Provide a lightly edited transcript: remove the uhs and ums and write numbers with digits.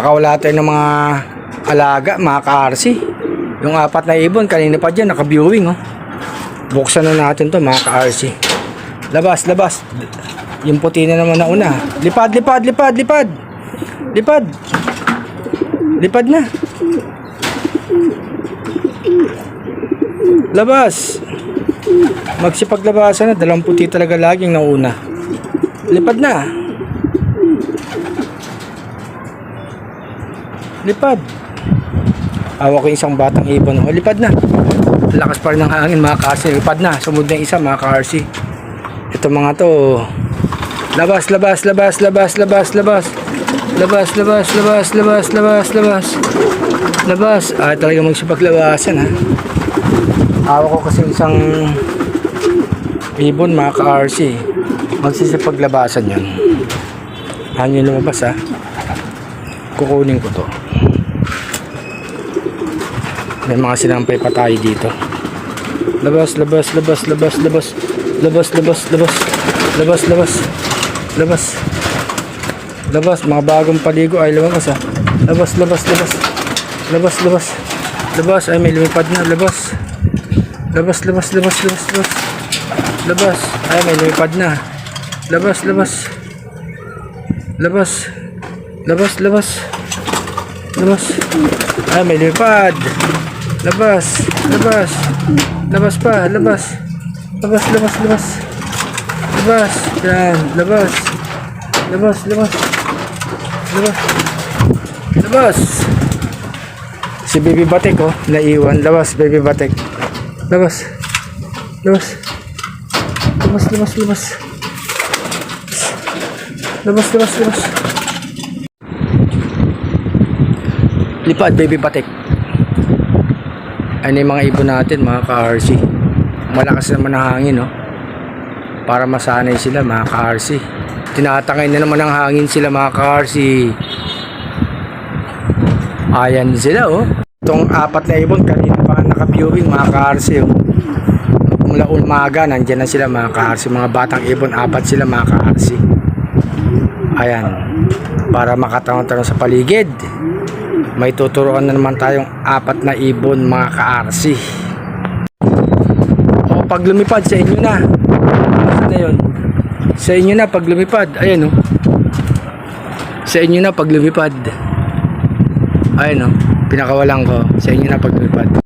Nakawala tayo ng mga alaga, mga ka-RC. Yung 4 na ibon, kanina pa dyan, naka-viewing, oh. Buksan na natin to, mga ka-RC. Labas, labas. Yung puti na naman na una. Lipad, lipad, lipad, lipad. Lipad. Lipad na. Labas. Magsipaglabasan na. 2 puti talaga laging nauna. Lipad na. Lipad. Hawak ko yung isang batang ibon. O, lipad na. Lakas pa rin ng hangin, mga ka-RC. Lipad na. Sumunod na yung isa, mga ka-RC. Ito mga to. Labas, labas, labas, labas, labas, labas. Labas, labas, labas, labas, labas, labas. Labas. Talaga magsipaglabasan, ha. Hawak ko kasi isang ibon, mga ka-RC. Magsisipaglabasan yun. Hangin lumabas, ha. Kukunin ko to. May mga sinampay pa tayo dito. Labas, labas, labas, labas, labas. Labas, labas, labas. Labas, labas. Labas. Labas, mga bagong paligo ay lumabas, ha. Labas, labas, labas. Labas, labas. Labas, ay may lumipad na. Labas. Labas, labas, labas, labas, labas. Labas, ay may lumipad na. Labas, labas. Labas. Labas, labas. Labas. Ay may lumipad. Labas, labas. Labas pa, labas. Labas, labas, labas. Labas, yan, labas. Labas, labas. Labas. Labas. Si Baby Batik, oh, naiwan. Labas, Baby Batik. Labas. Labas. Labas, labas, labas. Labas, labas, labas. Lipad, Baby Batik. Ano yung mga ibon natin, mga ka-RC. Malakas naman ang hangin, no? Para masanay sila, mga ka-RC. Tinatangay na naman ang hangin sila, mga ka-RC. Ayan sila, oh. Itong 4 na ibon, kanina pa naka-viewing, mga ka-RC, oh. Mula umaga, nandyan na sila, mga ka-RC. Mga batang ibon, 4 sila, mga ka-RC. Ayan. Para makatanong-tanong sa paligid. May tuturuan na naman tayong 4 na ibon, mga ka-RC. O, pag lumipad, sa inyo na. Saan na yun? Sa inyo na pag lumipad. Ayan, o. Sa inyo na pag lumipad. Ayan, o. Pinakawalan ko. Sa inyo na pag lumipad.